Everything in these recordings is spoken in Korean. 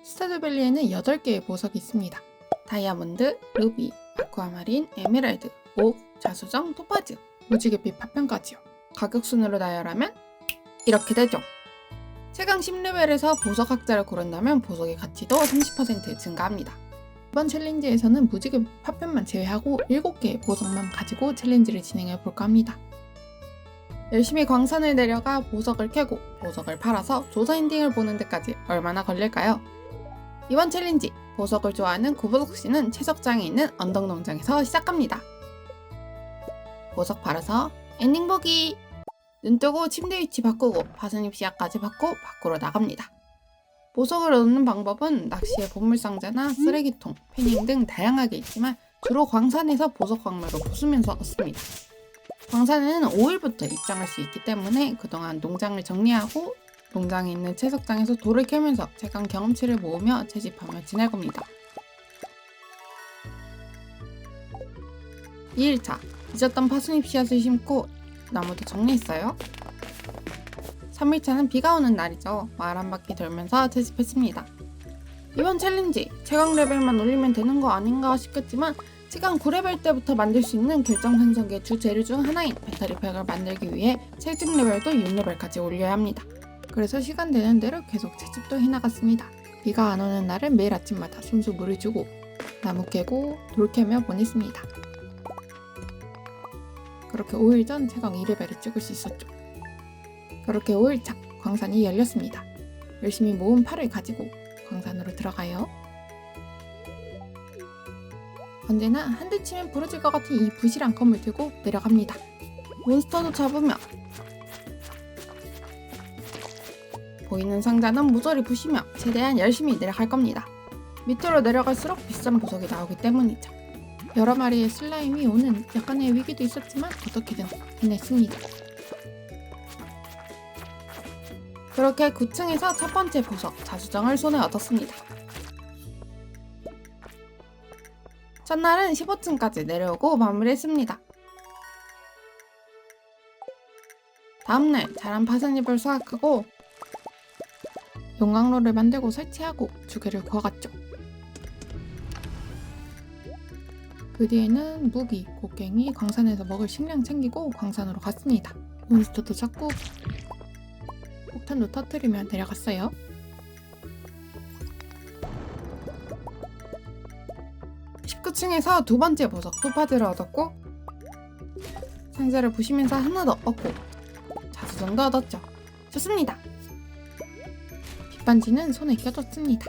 스타드밸리에는 8개의 보석이 있습니다. 다이아몬드, 루비, 아쿠아마린, 에메랄드, 옥, 자수정, 토파즈, 무지갯빛 파편까지요. 가격 순으로 나열하면 이렇게 되죠. 최강 10레벨에서 보석 학자를 고른다면 보석의 가치도 30% 증가합니다. 이번 챌린지에서는 무지갯빛 파편만 제외하고 7개의 보석만 가지고 챌린지를 진행해 볼까 합니다. 열심히 광산을 내려가 보석을 캐고 보석을 팔아서 조사 엔딩을 보는 데까지 얼마나 걸릴까요? 이번 챌린지 보석을 좋아하는 구보석씨는 채석장에 있는 언덕농장에서 시작합니다. 보석 팔아서 엔딩 보기! 눈 뜨고 침대 위치 바꾸고 파스잎 씨앗까지 받고 밖으로 나갑니다. 보석을 얻는 방법은 낚시의 보물상자나 쓰레기통, 패닝 등 다양하게 있지만 주로 광산에서 보석 광물을 부수면서 얻습니다. 광산에는 5일부터 입장할 수 있기 때문에 그동안 농장을 정리하고 농장에 있는 채석장에서 돌을 캐면서 최강 경험치를 모으며 채집하며 지낼 겁니다. 2일차, 잊었던 파스잎 씨앗을 심고 나무도 정리했어요. 3일차는 비가 오는 날이죠. 마을 한 바퀴 돌면서 채집했습니다. 이번 챌린지 최강 레벨만 올리면 되는 거 아닌가 싶겠지만 최강 9레벨 때부터 만들 수 있는 결정생성기의 주 재료 중 하나인 배터리팩을 만들기 위해 채집 레벨도 6레벨까지 올려야 합니다. 그래서 시간 되는 대로 계속 채집도 해나갔습니다. 비가 안 오는 날은 매일 아침마다 손수 물을 주고 나무 깨고 돌 캐며 보냈습니다. 그렇게 5일 전 최강 2레벨을 찍을 수 있었죠. 그렇게 5일차 광산이 열렸습니다. 열심히 모은 팔을 가지고 광산으로 들어가요. 언제나 한 대 치면 부러질 것 같은 이 부실한 검을 들고 내려갑니다. 몬스터도 잡으며 보이는 상자는 모조리 부시며 최대한 열심히 내려갈 겁니다. 밑으로 내려갈수록 비싼 보석이 나오기 때문이죠. 여러 마리의 슬라임이 오는 약간의 위기도 있었지만 어떻게든 해냈습니다. 그렇게 9층에서 첫 번째 보석 자수정을 손에 얻었습니다. 첫날은 15층까지 내려오고 마무리했습니다. 다음날 자란 파스잎을 수확하고 용광로를 만들고 설치하고 주개를 구워갔죠. 그 뒤에는 무기, 곡괭이, 광산에서 먹을 식량 챙기고 광산으로 갔습니다. 몬스터도 잡고 폭탄도 터뜨리며 내려갔어요. 층에서 두 번째 보석 토파즈를 얻었고 상자를 부시면서 하나 더 얻고 자수정도 얻었죠. 좋습니다. 빗반지는 손에 껴줬습니다.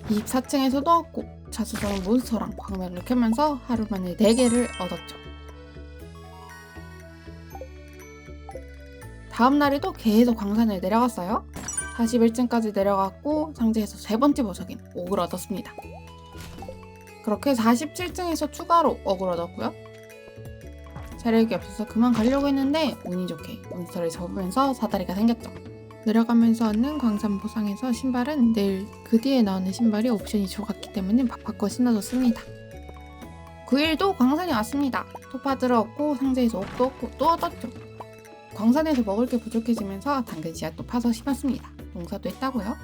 24층에서도 얻고 자수정 몬스터랑 광면을 캐면서 하루 만에 4개를 얻었죠. 다음 날에도 계속 광산을 내려갔어요. 41층까지 내려갔고 상자에서 세 번째 보석인 옥을 얻었습니다. 그렇게 47층에서 추가로 옥을 얻었고요. 체력이 없어서 그만 가려고 했는데 운이 좋게 몬스터를 접으면서 사다리가 생겼죠. 내려가면서 얻는 광산 보상에서 신발은 내일 그 뒤에 나오는 신발이 옵션이 좋았기 때문에 바꿔 신어줬습니다. 9일도 광산이 왔습니다. 토파즈를 얻고 상자에서 옥도 얻고 또 얻었죠. 광산에서 먹을 게 부족해지면서 당근 씨앗도 파서 심었습니다. 농사도 했다고요.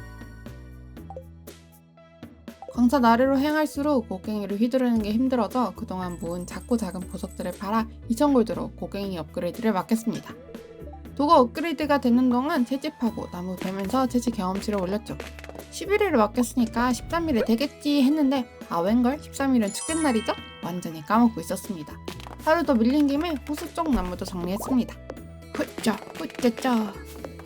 광산 아래로 행할수록 곡괭이를 휘두르는 게 힘들어져 그동안 모은 작고 작은 보석들을 팔아 2000골드로 곡괭이 업그레이드를 맡겼습니다. 도구 업그레이드가 되는 동안 채집하고 나무 베면서 채집 경험치를 올렸죠. 11일을 맡겼으니까 13일에 되겠지 했는데 웬걸 13일은 축제날이죠? 완전히 까먹고 있었습니다. 하루 더 밀린 김에 호수 쪽 나무도 정리했습니다. 후짜.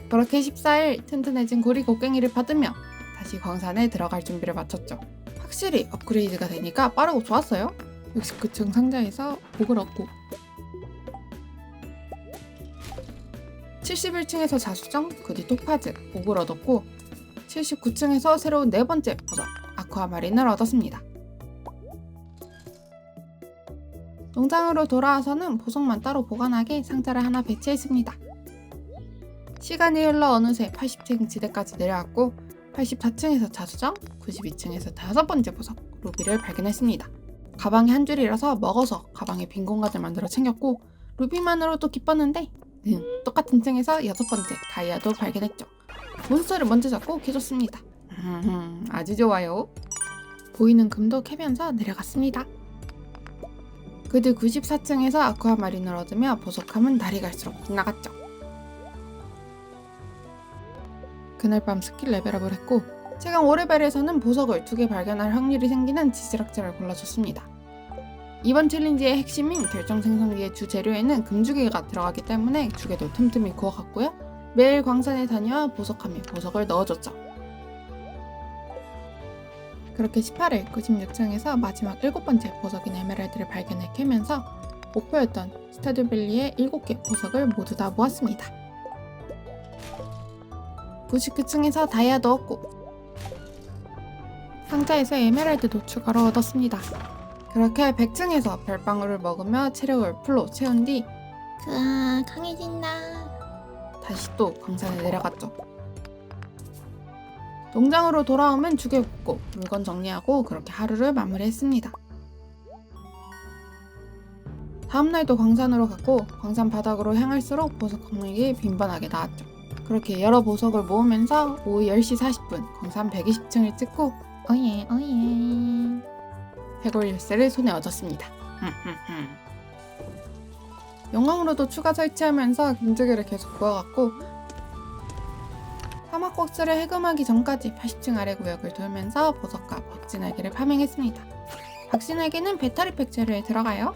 그렇게 14일 튼튼해진 고리 곡괭이를 받으며 다시 광산에 들어갈 준비를 마쳤죠. 확실히 업그레이드가 되니까 빠르고 좋았어요. 69층 상자에서 옥을 얻고 71층에서 자수정, 그 뒤 토파즈, 옥을 얻었고 79층에서 새로운 네 번째 보석 아쿠아마린을 얻었습니다. 농장으로 돌아와서는 보석만 따로 보관하게 상자를 하나 배치했습니다. 시간이 흘러 어느새 80층 지대까지 내려왔고 84층에서 자수정, 92층에서 다섯 번째 보석 루비를 발견했습니다. 가방이 한 줄이라서 먹어서 가방에 빈 공간을 만들어 챙겼고 루비만으로도 기뻤는데 똑같은 층에서 여섯 번째 다이아도 발견했죠. 몬스터를 먼저 잡고 캐줬습니다. 아주 좋아요. 보이는 금도 캐면서 내려갔습니다. 그 뒤 94층에서 아쿠아마린을 얻으며 보석함은 날이 갈수록 빛나갔죠. 그날 밤 스킬 레벨업을 했고 최강 5레벨에서는 보석을 2개 발견할 확률이 생기는 지질학자를 골라줬습니다. 이번 챌린지의 핵심인 결정 생성기의 주 재료에는 금주개가 들어가기 때문에 주개도 틈틈이 구워갔고요. 매일 광산에 다녀와 보석함에 보석을 넣어줬죠. 그렇게 18일 96층에서 마지막 7번째 보석인 에메랄드를 발견해 캐면서 목표였던 스타듀밸리의 7개 보석을 모두 다 모았습니다. 99층에서 다이아도 얻고 상자에서 에메랄드도 추가로 얻었습니다. 그렇게 100층에서 별방울을 먹으며 체력을 풀로 채운 뒤 강해진다. 다시 또 광산에 내려갔죠. 농장으로 돌아오면 죽여 굽고 물건 정리하고 그렇게 하루를 마무리했습니다. 다음날도 광산으로 갔고 광산 바닥으로 향할수록 보석 광맥이 빈번하게 나왔죠. 그렇게 여러 보석을 모으면서 오후 10시 40분 광산 120층을 찍고 어예 해골 열쇠를 손에 얻었습니다. 영광으로도 추가 설치하면서 금주개를 계속 구워갔고 사막박스를 해금하기 전까지 80층 아래 구역을 돌면서 보석과 박쥐날개를 파밍했습니다. 박쥐날개는 배터리팩 재료에 들어가요.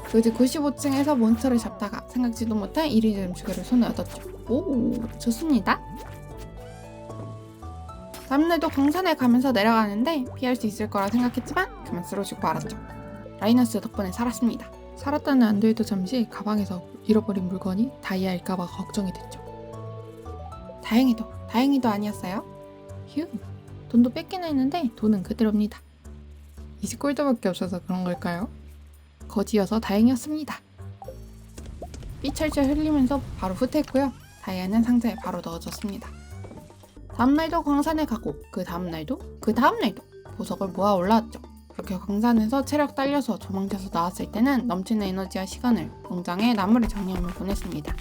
그 뒤 95층에서 몬스터를 잡다가 생각지도 못한 이리듐 주개를 손에 얻었죠. 오, 좋습니다. 다음날도 광산에 가면서 내려가는데 피할 수 있을 거라 생각했지만 그만 쓰러지고 말았죠. 라이너스 덕분에 살았습니다. 살았다는 안도에도 잠시 가방에서 잃어버린 물건이 다이아일까봐 걱정이 됐죠. 다행히도 아니었어요. 휴, 돈도 뺏긴 했는데 돈은 그대로입니다. 20골드밖에 없어서 그런 걸까요? 거지여서 다행이었습니다. 삐철철 흘리면서 바로 후퇴했고요. 다이아는 상자에 바로 넣어줬습니다. 다음날도 광산에 가고 그 다음날도 보석을 모아 올라왔죠. 그렇게 광산에서 체력 딸려서 도망쳐서 나왔을 때는 넘치는 에너지와 시간을 농장에 나무를 정리하며 보냈습니다.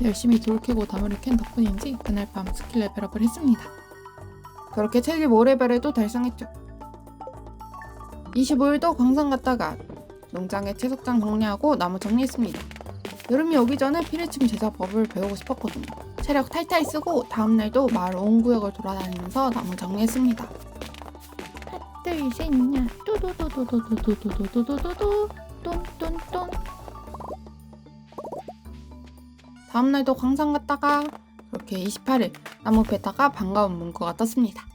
열심히 돌 캐고 나무를 캔 덕분인지 그날 밤 스킬 레벨업을 했습니다. 그렇게 체질 5레벨을 또 달성했죠. 25일도 광산 갔다가 농장의 채석장 정리하고 나무 정리했습니다. 여름이 오기 전에 피레침 제작법을 배우고 싶었거든요. 체력 탈탈 쓰고 다음날도 마을 온 구역을 돌아다니면서 나무 정리했습니다. 하나 둘 셋 냐 또도도도도도도도도도도도 똔똔똔. 다음날도 광산 갔다가 그렇게 28일 나무 베다가 반가운 문구가 떴습니다.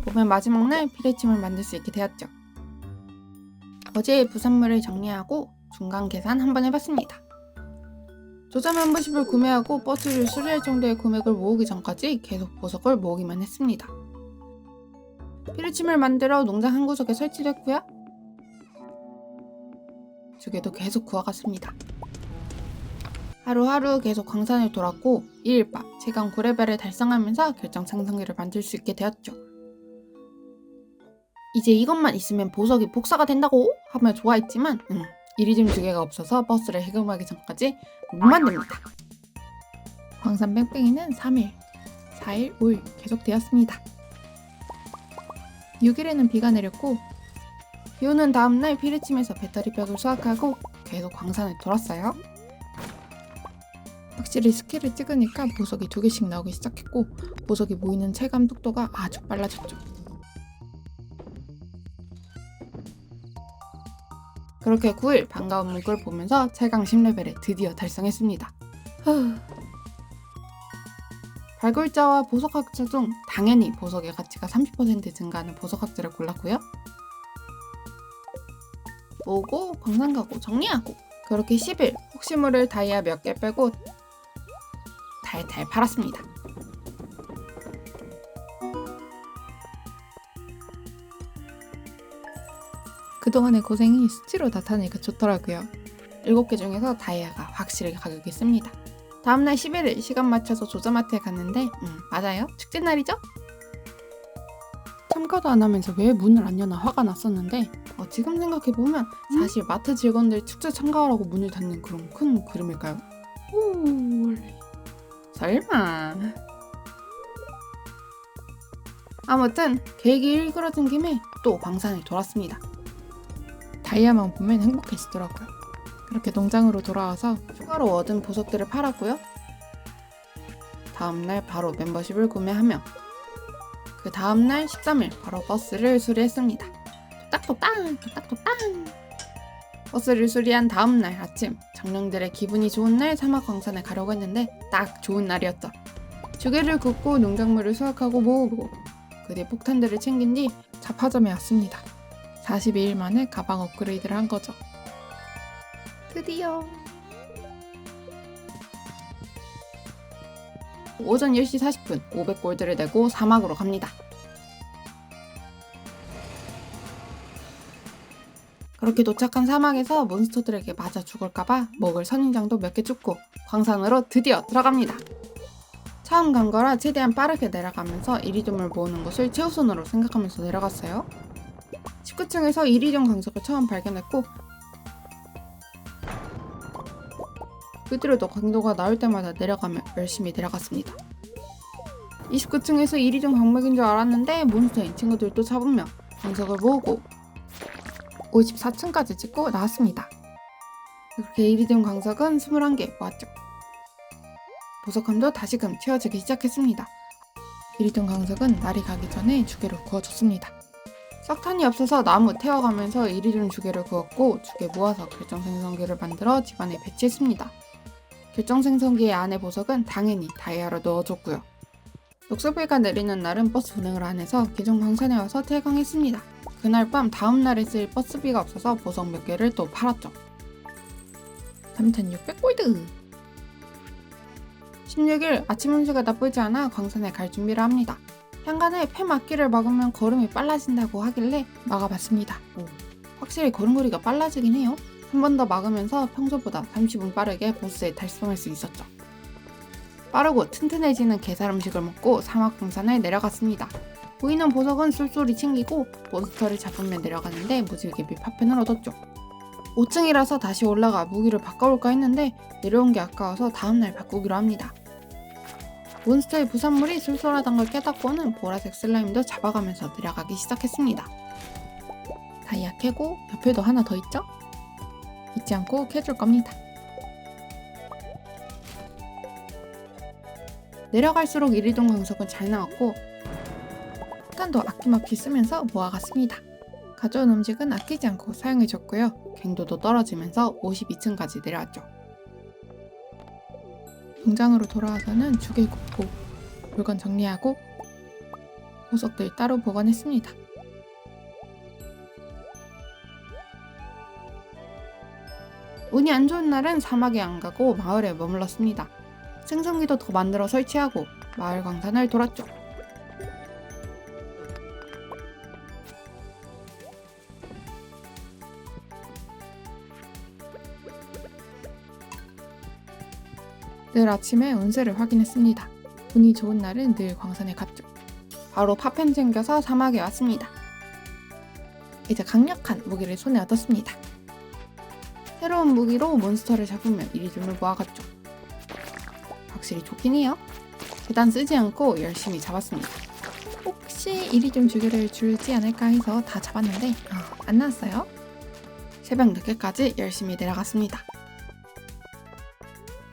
봄의 마지막 날 피레침을 만들 수 있게 되었죠. 어제의 부산물을 정리하고 중간 계산 한번 해봤습니다. 조자 멤버십을 구매하고 버스를 수리할 정도의 금액을 모으기 전까지 계속 보석을 모으기만 했습니다. 피레침을 만들어 농장 한 구석에 설치를 했고요. 주개도 계속 구워갔습니다. 하루하루 계속 광산을 돌았고 2일 밤 최강 9레벨을 달성하면서 결정 생성기를 만들 수 있게 되었죠. 이제 이것만 있으면 보석이 복사가 된다고 하며 좋아했지만 이리듐 주개가 없어서 버스를 해금하기 전까지 못 만듭니다. 광산 뺑뺑이는 3일, 4일, 5일 계속되었습니다. 6일에는 비가 내렸고 비 오는 다음날 피레침에서 배터리백을 수확하고 계속 광산을 돌았어요. 확실히 스킬을 찍으니까 보석이 2개씩 나오기 시작했고 보석이 모이는 체감 속도가 아주 빨라졌죠. 그렇게 9일 반가운 문구를 보면서 최강 10레벨에 드디어 달성했습니다. 발굴자와 보석학자 중 당연히 보석의 가치가 30% 증가하는 보석학자를 골랐고요. 모으고 광산 가고 정리하고 그렇게 10일 혹시 모를 다이아 몇 개 빼고 달달 팔았습니다. 그동안의 고생이 수치로 나타내니까 좋더라고요. 7개 중에서 다이아가 확실히 가격이 씁니다. 다음날 11일 시간 맞춰서 조자마트에 갔는데 맞아요. 축제날이죠? 참가도 안 하면서 왜 문을 안 여나 화가 났었는데 지금 생각해보면 사실 마트 직원들 축제 참가하라고 문을 닫는 그런 큰 그림일까요? 설마. 아무튼 계획이 일그러진 김에 또 광산에 돌았습니다. 다이아만 보면 행복해지더라고요. 그렇게 농장으로 돌아와서 추가로 얻은 보석들을 팔았고요. 다음날 바로 멤버십을 구매하며 그 다음날 13일 바로 버스를 수리했습니다. 또딱또땅 또딱또땅. 버스를 수리한 다음날 아침, 정령들의 기분이 좋은 날 사막광산에 가려고 했는데 딱 좋은 날이었죠. 조개를 굽고 농작물을 수확하고 모으고 그 뒤 폭탄들을 챙긴 뒤 잡화점에 왔습니다. 42일 만에 가방 업그레이드를 한 거죠. 드디어 오전 10시 40분 500골드를 내고 사막으로 갑니다. 그렇게 도착한 사막에서 몬스터들에게 맞아 죽을까봐 먹을 선인장도 몇 개 줍고 광산으로 드디어 들어갑니다. 처음 간 거라 최대한 빠르게 내려가면서 이리듐을 모으는 것을 최우선으로 생각하면서 내려갔어요. 19층에서 이리듐 광석을 처음 발견했고 그 뒤로도 강도가 나올 때마다 내려가며 열심히 내려갔습니다. 29층에서 이리듐 광맥인 줄 알았는데 몬스터인 친구들도 잡으며 광석을 모으고 54층까지 찍고 나왔습니다. 그렇게 이리듐 광석은 21개 모았죠. 보석함도 다시금 채워지기 시작했습니다. 이리듐 광석은 날이 가기 전에 주개로 구워줬습니다. 석탄이 없어서 나무 태워가면서 이리듐 주개를 구웠고 주개 모아서 결정생성기를 만들어 집안에 배치했습니다. 결정생성기의 안에 보석은 당연히 다이아로 넣어줬고요. 녹색비가 내리는 날은 버스 운행을 안 해서 기존 광산에 와서 퇴강했습니다. 그날 밤 다음날에 쓸 버스비가 없어서 보석 몇 개를 또 팔았죠. 3,600골드! 16일 아침 운수가 나쁘지 않아 광산에 갈 준비를 합니다. 현관에 폐막기를 막으면 걸음이 빨라진다고 하길래 막아봤습니다. 확실히 걸음걸이가 빨라지긴 해요. 한 번 더 막으면서 평소보다 30분 빠르게 보스에 달성할 수 있었죠. 빠르고 튼튼해지는 게살 음식을 먹고 사막 광산에 내려갔습니다. 보이는 보석은 쏠쏠이 챙기고 몬스터를 잡으면 내려가는데 무지개비 파편을 얻었죠. 5층이라서 다시 올라가 무기를 바꿔볼까 했는데 내려온 게 아까워서 다음날 바꾸기로 합니다. 몬스터의 부산물이 쏠쏠하단 걸 깨닫고는 보라색 슬라임도 잡아가면서 내려가기 시작했습니다. 다이아 캐고 옆에도 하나 더 있죠? 잊지 않고 캐줄 겁니다. 내려갈수록 이리듐 광석은 잘 나왔고 폭탄도 아낌없이 쓰면서 모아갔습니다. 가져온 음식은 아끼지 않고 사용해줬고요. 갱도도 떨어지면서 52층까지 내려왔죠. 농장으로 돌아와서는 주개 굽고 물건 정리하고 보석들 따로 보관했습니다. 운이 안 좋은 날은 사막에 안 가고 마을에 머물렀습니다. 생성기도 더 만들어 설치하고 마을 광산을 돌았죠. 늘 아침에 운세를 확인했습니다. 운이 좋은 날은 늘 광산에 갔죠. 바로 파편 챙겨서 사막에 왔습니다. 이제 강력한 무기를 손에 얻었습니다. 새로운 무기로 몬스터를 잡으면 이리듐을 모아갔죠. 확실히 좋긴 해요. 계단 쓰지 않고 열심히 잡았습니다. 혹시 이리듐 주개를 줄지 않을까 해서 다 잡았는데 안 나왔어요. 새벽 늦게까지 열심히 내려갔습니다.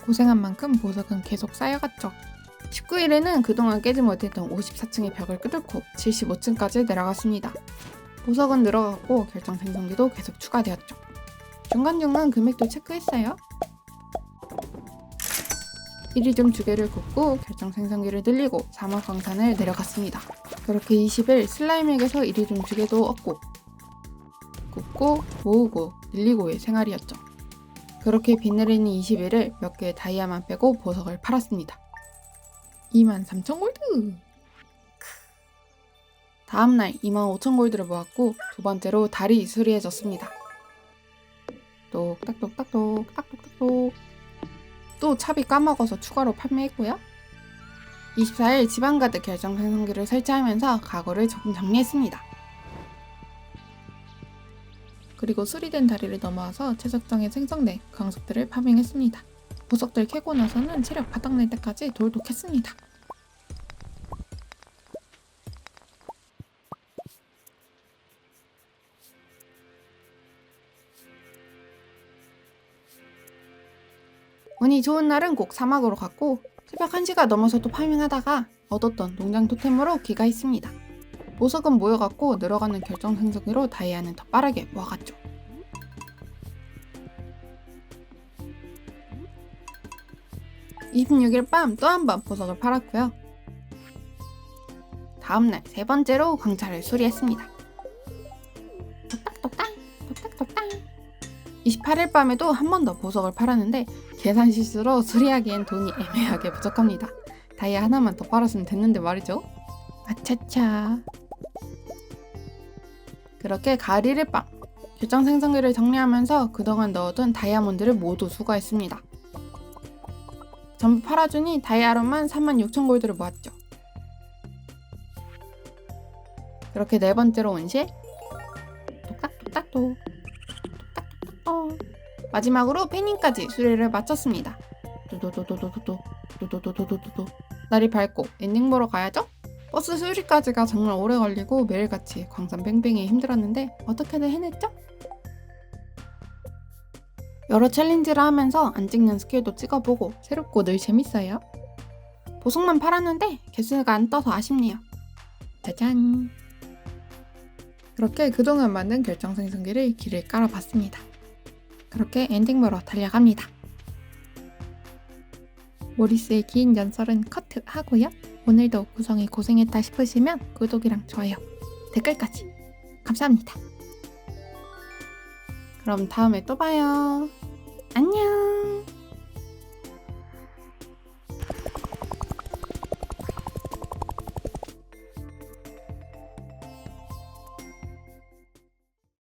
고생한 만큼 보석은 계속 쌓여갔죠. 19일에는 그동안 깨지 못했던 54층의 벽을 뚫고 75층까지 내려갔습니다. 보석은 늘어갔고 결정생성기도 계속 추가되었죠. 중간중간 금액도 체크했어요. 이리듐 주개를 굽고 결정생성기를 늘리고 사막광산을 내려갔습니다. 그렇게 20일 슬라임에게서 이리듐 주개도 얻고 굽고 모으고 늘리고의 생활이었죠. 그렇게 비 내리는 20일을 몇 개의 다이아만 빼고 보석을 팔았습니다. 23,000골드! 다음날 25,000골드를 모았고 두 번째로 달이 수리해졌습니다. 똑딱똑딱똑 딱똑딱똑 또 차비 까먹어서 추가로 판매했고요. 24일 집안가드 결정생성기를 설치하면서 가구를 조금 정리했습니다. 그리고 수리된 다리를 넘어와서 최적정에 생성된 광석들을 파밍했습니다. 보석들 캐고 나서는 체력 바닥날 때까지 돌도 캤습니다. 운이 좋은 날은 꼭 사막으로 갔고 새벽 1시가 넘어서도 파밍하다가 얻었던 농장 토템으로 귀가했습니다. 보석은 모여갖고 늘어가는 결정생성기로 다이아는 더 빠르게 모아갔죠. (26일) 밤 또 한 번 보석을 팔았고요. 다음날 세 번째로 광차를 수리했습니다. 똑딱똑딱 똑딱똑딱. 28일 밤에도 한 번 더 보석을 팔았는데 계산 실수로 수리하기엔 돈이 애매하게 부족합니다. 다이아 하나만 더 팔았으면 됐는데 말이죠. 아차차. 그렇게 가을 1일 밤 결정 생성기를 정리하면서 그동안 넣어둔 다이아몬드를 모두 수거했습니다. 전부 팔아주니 다이아로만 36,000골드를 모았죠. 그렇게 네 번째로 온 시 똑딱똑딱똑 똑딱똑딱 마지막으로 패닝까지 수리를 마쳤습니다. 도도도도도도도 날이 밝고 엔딩 보러 가야죠? 버스 수리까지가 정말 오래 걸리고 매일같이 광산 뺑뺑이 힘들었는데 어떻게든 해냈죠? 여러 챌린지를 하면서 안 찍는 스킬도 찍어보고 새롭고 늘 재밌어요. 보석만 팔았는데 개수가 안 떠서 아쉽네요. 짜잔! 그렇게 그동안 만든 결정생성기를 길을 깔아봤습니다. 그렇게 엔딩 보러 달려갑니다. 모리스의 긴 연설은 커트하고요. 오늘도 구성이 고생했다 싶으시면 구독이랑 좋아요, 댓글까지 감사합니다. 그럼 다음에 또 봐요. 안녕!